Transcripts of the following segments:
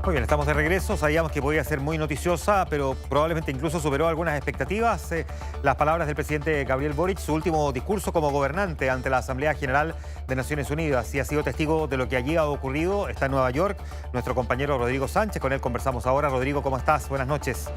Muy bien, estamos de regreso. Sabíamos que podía ser muy noticiosa, pero probablemente incluso superó algunas expectativas. Las palabras del presidente Gabriel Boric, su último discurso como gobernante ante la Asamblea General de Naciones Unidas. Y ha sido testigo de lo que allí ha ocurrido. Está en Nueva York nuestro compañero Rodrigo Sánchez. Con él conversamos ahora. Rodrigo, ¿cómo estás? Buenas noches.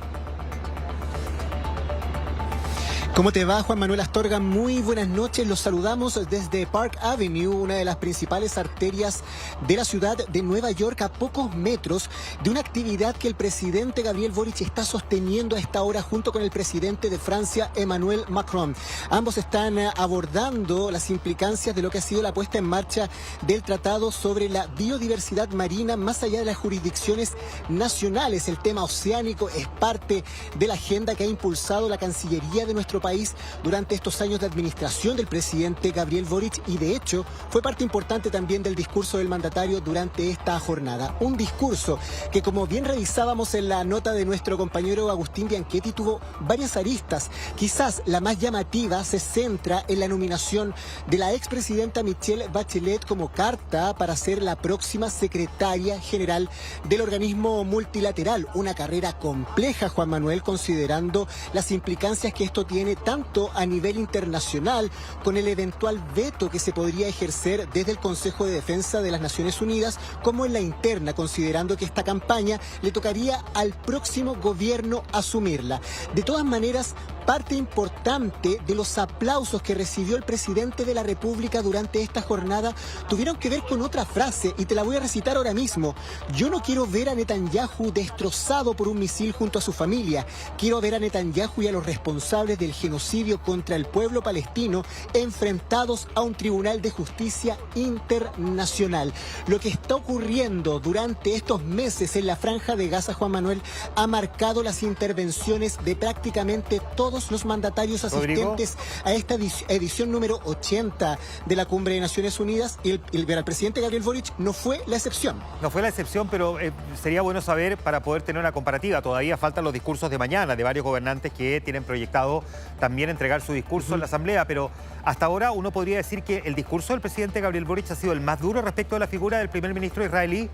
¿Cómo te va, Juan Manuel Astorga? Muy buenas noches. Los saludamos desde Park Avenue, una de las principales arterias de la ciudad de Nueva York, a pocos metros de una actividad que el presidente Gabriel Boric está sosteniendo a esta hora junto con el presidente de Francia, Emmanuel Macron. Ambos están abordando las implicancias de lo que ha sido la puesta en marcha del Tratado sobre la Biodiversidad Marina más allá de las jurisdicciones nacionales. El tema oceánico es parte de la agenda que ha impulsado la Cancillería de nuestro país durante estos años de administración del presidente Gabriel Boric, y de hecho fue parte importante también del discurso del mandatario durante esta jornada. Un discurso que, como bien revisábamos en la nota de nuestro compañero Agustín Bianchetti, tuvo varias aristas. Quizás la más llamativa se centra en la nominación de la expresidenta Michelle Bachelet como carta para ser la próxima secretaria general del organismo multilateral. Una carrera compleja, Juan Manuel, considerando las implicancias que esto tiene tanto a nivel internacional, con el eventual veto que se podría ejercer desde el Consejo de Defensa de las Naciones Unidas, como en la interna, considerando que esta campaña le tocaría al próximo gobierno asumirla. De todas maneras, parte importante de los aplausos que recibió el presidente de la República durante esta jornada tuvieron que ver con otra frase, y te la voy a recitar ahora mismo. Yo no quiero ver a Netanyahu destrozado por un misil junto a su familia. Quiero ver a Netanyahu y a los responsables del genocidio contra el pueblo palestino enfrentados a un tribunal de justicia internacional. Lo que está ocurriendo durante estos meses en la Franja de Gaza, Juan Manuel, ha marcado las intervenciones de prácticamente todos los mandatarios asistentes a esta edición número 80 de la Cumbre de Naciones Unidas, y el presidente Gabriel Boric no fue la excepción. No fue la excepción, pero sería bueno saber para poder tener una comparativa. Todavía faltan los discursos de mañana de varios gobernantes que tienen proyectado también entregar su discurso en la Asamblea, pero hasta ahora uno podría decir que el discurso del presidente Gabriel Boric ha sido el más duro respecto a la figura del primer ministro israelí.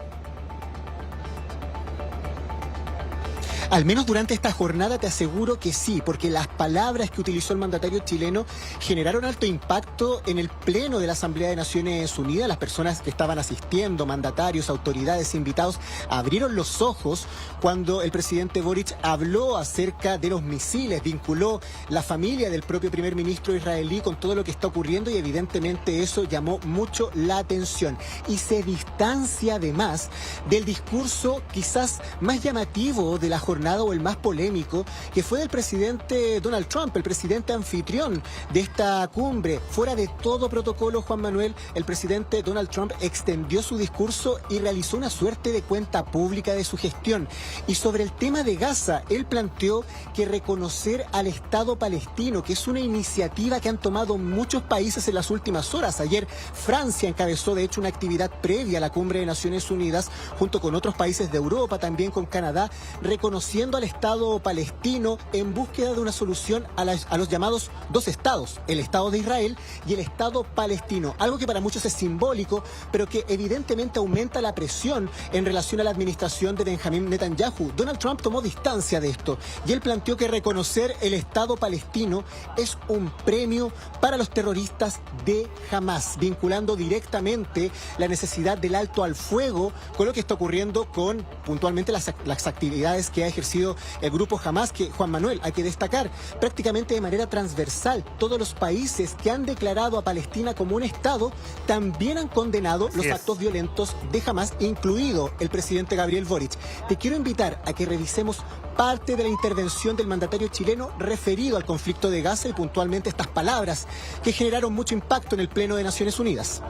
Al menos durante esta jornada te aseguro que sí, porque las palabras que utilizó el mandatario chileno generaron alto impacto en el pleno de la Asamblea de Naciones Unidas. Las personas que estaban asistiendo, mandatarios, autoridades, invitados, abrieron los ojos cuando el presidente Boric habló acerca de los misiles, vinculó la familia del propio primer ministro israelí con todo lo que está ocurriendo, y evidentemente eso llamó mucho la atención. Y se distancia además del discurso quizás más llamativo de la jornada, o el más polémico, que fue del presidente Donald Trump, el presidente anfitrión de esta cumbre. Fuera de todo protocolo, Juan Manuel, el presidente Donald Trump extendió su discurso y realizó una suerte de cuenta pública de su gestión. Y sobre el tema de Gaza, él planteó que reconocer al Estado palestino, que es una iniciativa que han tomado muchos países en las últimas horas. Ayer Francia encabezó, de hecho, una actividad previa a la Cumbre de Naciones Unidas, junto con otros países de Europa, también con Canadá, reconociendo al Estado palestino en búsqueda de una solución a los llamados dos estados, el Estado de Israel y el Estado palestino. Algo que para muchos es simbólico, pero que evidentemente aumenta la presión en relación a la administración de Benjamín Netanyahu. Donald Trump tomó distancia de esto y él planteó que reconocer el Estado palestino es un premio para los terroristas de Hamás, vinculando directamente la necesidad del alto al fuego con lo que está ocurriendo con puntualmente las actividades que ha ejercido el grupo Hamás, que, Juan Manuel, hay que destacar, prácticamente de manera transversal, todos los países que han declarado a Palestina como un Estado también han condenado los actos violentos de Hamás, incluido el presidente Gabriel Boric. Te quiero invitar a que revisemos parte de la intervención del mandatario chileno referido al conflicto de Gaza, y puntualmente estas palabras que generaron mucho impacto en el Pleno de Naciones Unidas.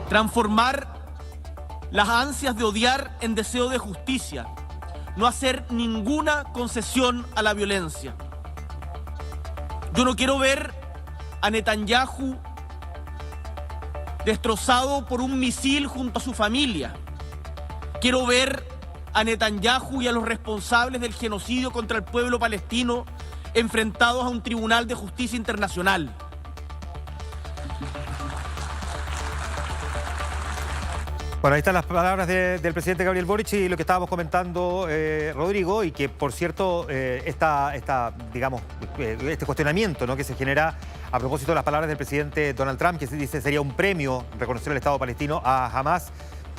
Transformar las ansias de odiar en deseo de justicia. No hacer ninguna concesión a la violencia. Yo no quiero ver a Netanyahu destrozado por un misil junto a su familia. Quiero ver a Netanyahu y a los responsables del genocidio contra el pueblo palestino enfrentados a un tribunal de justicia internacional. Bueno, ahí están las palabras del presidente Gabriel Boric y lo que estábamos comentando, Rodrigo, y que, por cierto, digamos, este cuestionamiento, ¿no?, que se genera a propósito de las palabras del presidente Donald Trump, que se dice sería un premio reconocer el Estado palestino a Hamas,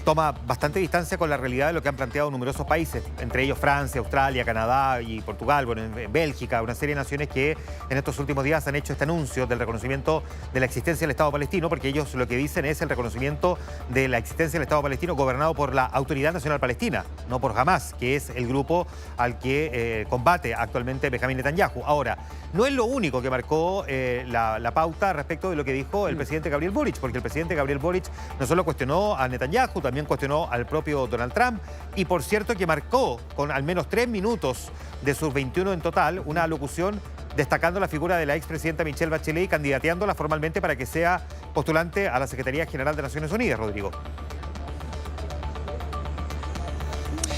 toma bastante distancia con la realidad de lo que han planteado numerosos países, entre ellos Francia, Australia, Canadá y Portugal, bueno, en Bélgica, una serie de naciones que en estos últimos días han hecho este anuncio del reconocimiento de la existencia del Estado palestino, porque ellos lo que dicen es el reconocimiento de la existencia del Estado palestino gobernado por la Autoridad Nacional Palestina, no por Hamas, que es el grupo al que combate actualmente Benjamín Netanyahu. Ahora, no es lo único que marcó la pauta respecto de lo que dijo el presidente Gabriel Boric, porque el presidente Gabriel Boric no solo cuestionó a Netanyahu, también cuestionó al propio Donald Trump y, por cierto, que marcó con al menos 3 minutos de sus 21 en total una alocución destacando la figura de la expresidenta Michelle Bachelet y candidateándola formalmente para que sea postulante a la Secretaría General de Naciones Unidas, Rodrigo.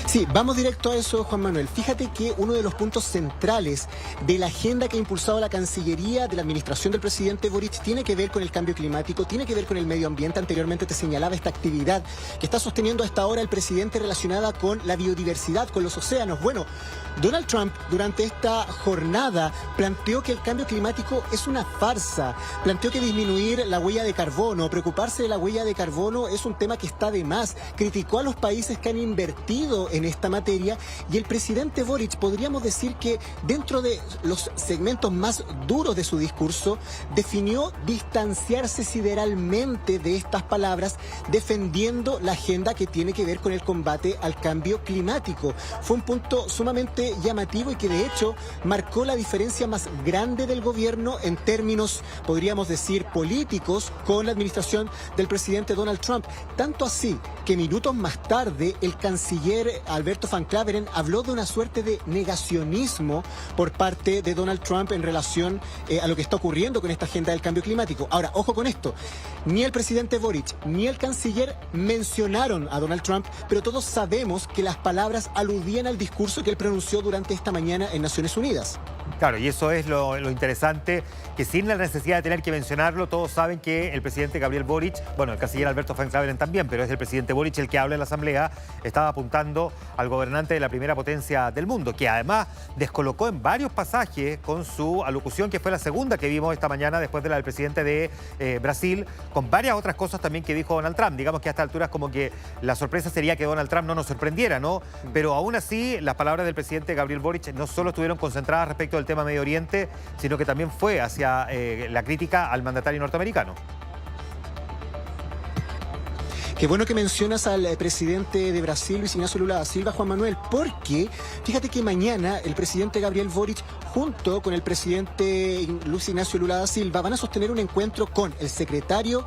Sí, vamos directo a eso, Juan Manuel. Fíjate que uno de los puntos centrales de la agenda que ha impulsado la Cancillería de la administración del presidente Boric tiene que ver con el cambio climático, tiene que ver con el medio ambiente. Anteriormente te señalaba esta actividad que está sosteniendo hasta ahora el presidente relacionada con la biodiversidad, con los océanos. Bueno, Donald Trump durante esta jornada planteó que el cambio climático es una farsa, planteó que disminuir la huella de carbono, preocuparse de la huella de carbono es un tema que está de más, criticó a los países que han invertido en esta materia y el presidente Boric, podríamos decir que dentro de los segmentos más duros de su discurso, definió distanciarse sideralmente de estas palabras, defendiendo la agenda que tiene que ver con el combate al cambio climático. Fue un punto sumamente llamativo y que de hecho marcó la diferencia más grande del gobierno en términos, podríamos decir, políticos con la administración del presidente Donald Trump. Tanto así que minutos más tarde el canciller Alberto Van Klaveren habló de una suerte de negacionismo por parte de Donald Trump en relación a lo que está ocurriendo con esta agenda del cambio climático. Ahora, ojo con esto, ni el presidente Boric ni el canciller mencionaron a Donald Trump, pero todos sabemos que las palabras aludían al discurso que él pronunció durante esta mañana en Naciones Unidas. Claro, y eso es lo interesante, que sin la necesidad de tener que mencionarlo, todos saben que el presidente Gabriel Boric, bueno, el canciller Alberto Van Klaveren también, pero es el presidente Boric el que habla en la Asamblea, estaba apuntando al gobernante de la primera potencia del mundo, que además descolocó en varios pasajes con su alocución, que fue la segunda que vimos esta mañana después de la del presidente de Brasil, con varias otras cosas también que dijo Donald Trump. Digamos que a estas alturas como que la sorpresa sería que Donald Trump no nos sorprendiera, ¿no? Pero aún así, las palabras del presidente Gabriel Boric no solo estuvieron concentradas respecto del tema Medio Oriente, sino que también fue hacia la crítica al mandatario norteamericano. Qué bueno que mencionas al presidente de Brasil, Luis Ignacio Lula da Silva, Juan Manuel, porque fíjate que mañana el presidente Gabriel Boric, junto con el presidente Luis Ignacio Lula da Silva, van a sostener un encuentro con el secretario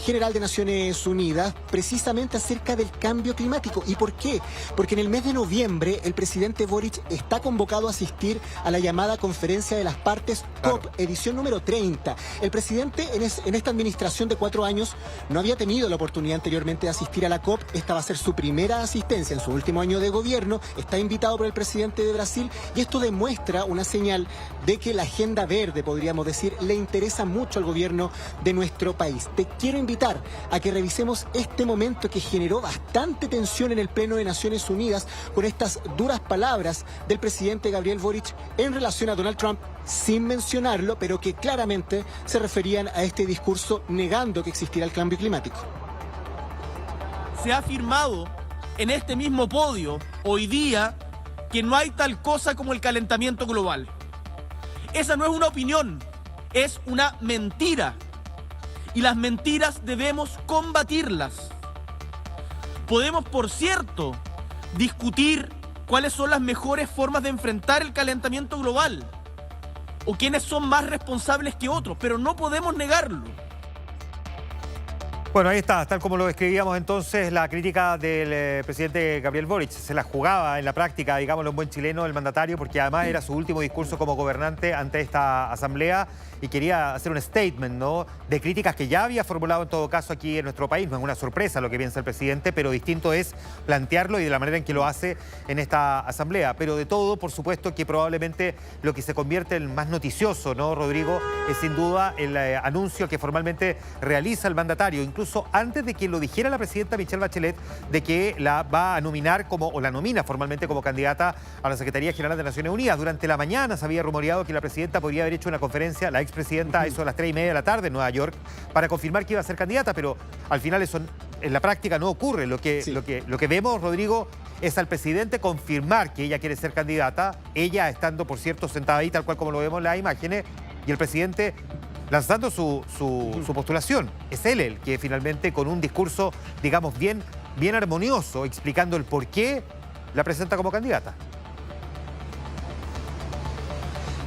general de Naciones Unidas, precisamente acerca del cambio climático. ¿Y por qué? Porque en el mes de noviembre el presidente Boric está convocado a asistir a la llamada Conferencia de las Partes COP, claro, edición número 30. El presidente en esta administración de 4 años no había tenido la oportunidad anteriormente de asistir a la COP. Esta va a ser su primera asistencia en su último año de gobierno. Está invitado por el presidente de Brasil y esto demuestra una señal de que la agenda verde, podríamos decir, le interesa mucho al gobierno de nuestro país. Te quiero invitar a que revisemos este momento que generó bastante tensión en el Pleno de Naciones Unidas con estas duras palabras del presidente Gabriel Boric en relación a Donald Trump, sin mencionarlo, pero que claramente se referían a este discurso negando que existiera el cambio climático. Se ha afirmado en este mismo podio hoy día que no hay tal cosa como el calentamiento global. Esa no es una opinión, es una mentira. Y las mentiras debemos combatirlas. Podemos, por cierto, discutir cuáles son las mejores formas de enfrentar el calentamiento global o quiénes son más responsables que otros, pero no podemos negarlo. Bueno, ahí está, tal como lo describíamos entonces, la crítica del presidente Gabriel Boric. Se la jugaba en la práctica, digámoslo en buen chileno, el mandatario, porque además era su último discurso como gobernante ante esta asamblea y quería hacer un statement, ¿no?, de críticas que ya había formulado en todo caso aquí en nuestro país. No es una sorpresa lo que piensa el presidente, pero distinto es plantearlo y de la manera en que lo hace en esta asamblea. Pero de todo, por supuesto, que probablemente lo que se convierte en más noticioso, ¿no, Rodrigo?, es sin duda el anuncio que formalmente realiza el mandatario. Incluso discurso antes de que lo dijera la presidenta Michelle Bachelet de que la va a nominar o la nomina formalmente como candidata a la Secretaría General de Naciones Unidas. Durante la mañana se había rumoreado que la presidenta podría haber hecho una conferencia, la expresidenta, a eso a las 3:30 de la tarde en Nueva York, para confirmar que iba a ser candidata, pero al final eso en la práctica no ocurre. Lo que vemos, Rodrigo, es al presidente confirmar que ella quiere ser candidata, ella estando, por cierto, sentada ahí, tal cual como lo vemos en las imágenes, y el presidente lanzando su postulación. Es él el que finalmente, con un discurso, digamos, bien armonioso, explicando el por qué la presenta como candidata.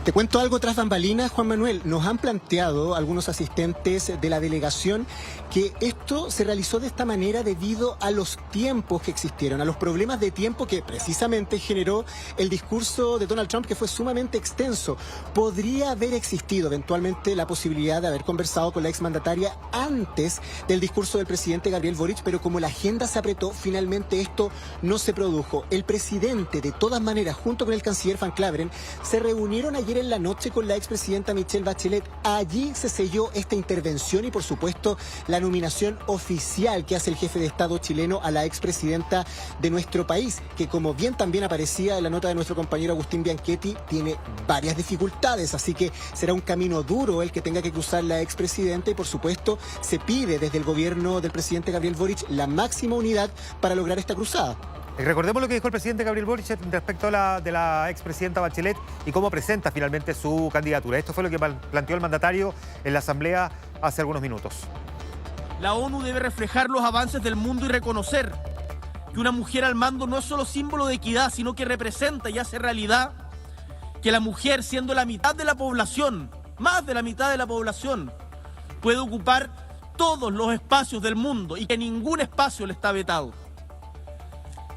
Te cuento algo tras bambalinas, Juan Manuel. Nos han planteado algunos asistentes de la delegación que esto se realizó de esta manera debido a los tiempos que existieron, a los problemas de tiempo que precisamente generó el discurso de Donald Trump, que fue sumamente extenso. Podría haber existido eventualmente la posibilidad de haber conversado con la exmandataria antes del discurso del presidente Gabriel Boric, pero como la agenda se apretó, finalmente esto no se produjo. El presidente, de todas maneras, junto con el canciller Van Claveren, se reunieron ayer en la noche con la expresidenta Michelle Bachelet. Allí se selló esta intervención y, por supuesto, la nominación oficial que hace el jefe de Estado chileno a la expresidenta de nuestro país, que, como bien también aparecía en la nota de nuestro compañero Agustín Bianchetti, tiene varias dificultades, así que será un camino duro el que tenga que cruzar la expresidenta y, por supuesto, se pide desde el gobierno del presidente Gabriel Boric la máxima unidad para lograr esta cruzada. Recordemos lo que dijo el presidente Gabriel Boric respecto a de la expresidenta Bachelet y cómo presenta finalmente su candidatura. Esto fue lo que planteó el mandatario en la Asamblea hace algunos minutos. La ONU debe reflejar los avances del mundo y reconocer que una mujer al mando no es solo símbolo de equidad, sino que representa y hace realidad que la mujer, siendo la mitad de la población, más de la mitad de la población, puede ocupar todos los espacios del mundo y que ningún espacio le está vetado.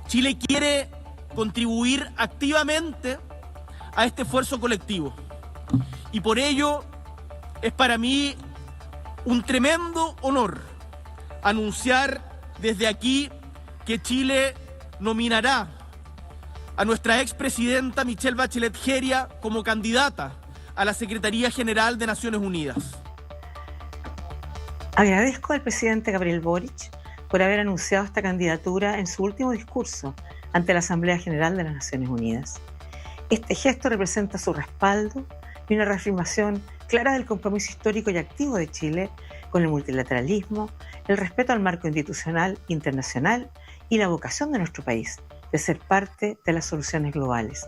Chile quiere contribuir activamente a este esfuerzo colectivo y por ello es para mí un tremendo honor anunciar desde aquí que Chile nominará a nuestra expresidenta Michelle Bachelet Jeria como candidata a la Secretaría General de Naciones Unidas. Agradezco al presidente Gabriel Boric por haber anunciado esta candidatura en su último discurso ante la Asamblea General de las Naciones Unidas. Este gesto representa su respaldo y una reafirmación clara del compromiso histórico y activo de Chile con el multilateralismo, el respeto al marco institucional internacional y la vocación de nuestro país de ser parte de las soluciones globales.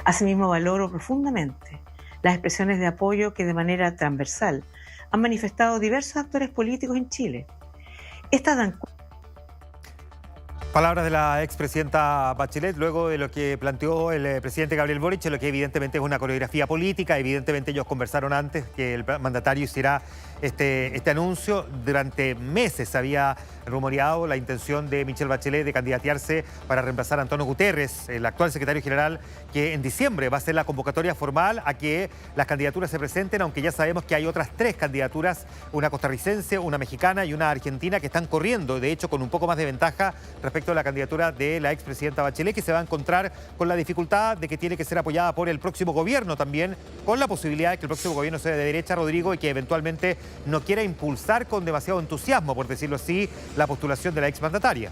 Asimismo, valoro profundamente las expresiones de apoyo que de manera transversal han manifestado diversos actores políticos en Chile. Estas dan Palabras de la expresidenta Bachelet luego de lo que planteó el presidente Gabriel Boric, lo que evidentemente es una coreografía política. Evidentemente ellos conversaron antes que el mandatario hiciera este anuncio. Durante meses se había rumoreado la intención de Michelle Bachelet de candidatearse para reemplazar a Antonio Guterres, el actual secretario general, que en diciembre va a ser la convocatoria formal a que las candidaturas se presenten, aunque ya sabemos que hay otras 3 candidaturas, una costarricense, una mexicana y una argentina, que están corriendo, de hecho con un poco más de ventaja respecto a la candidatura de la expresidenta Bachelet, que se va a encontrar con la dificultad de que tiene que ser apoyada por el próximo gobierno también, con la posibilidad de que el próximo gobierno sea de derecha, Rodrigo, y que eventualmente no quiera impulsar con demasiado entusiasmo, por decirlo así, la postulación de la exmandataria.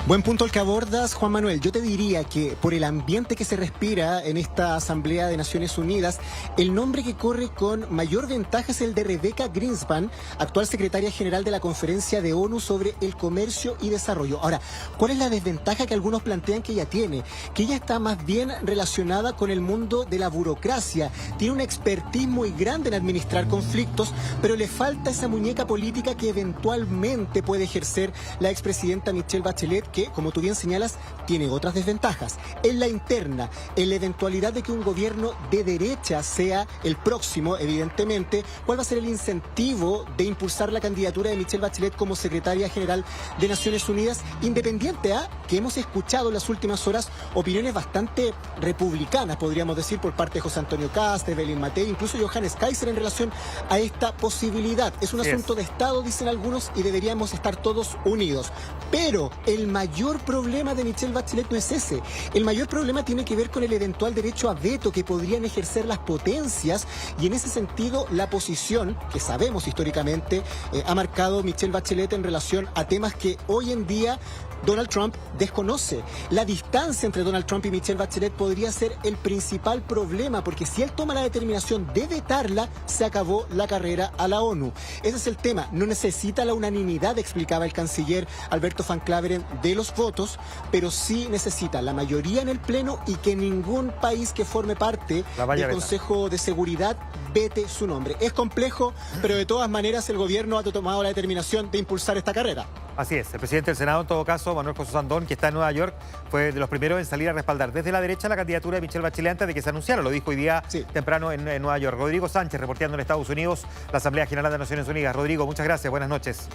Buen punto el que abordas, Juan Manuel. Yo te diría que por el ambiente que se respira en esta Asamblea de Naciones Unidas, el nombre que corre con mayor ventaja es el de Rebecca Greenspan, actual secretaria general de la Conferencia de ONU sobre el Comercio y Desarrollo. Ahora, ¿cuál es la desventaja que algunos plantean que ella tiene? Que ella está más bien relacionada con el mundo de la burocracia, tiene una expertise muy grande en administrar conflictos, pero le falta esa muñeca política que eventualmente puede ejercer la expresidenta Michelle Bachelet, que, como tú bien señalas, tiene otras desventajas. En la interna, en la eventualidad de que un gobierno de derecha sea el próximo, evidentemente, ¿cuál va a ser el incentivo de impulsar la candidatura de Michelle Bachelet como secretaria general de Naciones Unidas, independiente a que hemos escuchado en las últimas horas opiniones bastante republicanas, podríamos decir, por parte de José Antonio Kast, de Evelyn Matei, incluso Johannes Kaiser en relación a esta posibilidad? Es un asunto de Estado, dicen algunos, y deberíamos estar todos unidos. Pero el mayor mayor problema de Michelle Bachelet no es ese. El mayor problema tiene que ver con el eventual derecho a veto que podrían ejercer las potencias, y en ese sentido la posición que sabemos históricamente ha marcado Michelle Bachelet en relación a temas que hoy en día Donald Trump desconoce. La distancia entre Donald Trump y Michelle Bachelet podría ser el principal problema, porque si él toma la determinación de vetarla, se acabó la carrera a la ONU. Ese es el tema. No necesita la unanimidad, explicaba el canciller Alberto Van Claveren, de los votos, pero sí necesita la mayoría en el Pleno y que ningún país que forme parte del Consejo de Seguridad vete su nombre. Es complejo, pero de todas maneras el gobierno ha tomado la determinación de impulsar esta carrera. Así es, el presidente del Senado, en todo caso, Manuel José Sandón, que está en Nueva York, fue de los primeros en salir a respaldar desde la derecha la candidatura de Michelle Bachelet antes de que se anunciara. Lo dijo hoy día temprano en Nueva York. Rodrigo Sánchez, reporteando en Estados Unidos, la Asamblea General de Naciones Unidas. Rodrigo, muchas gracias, buenas noches.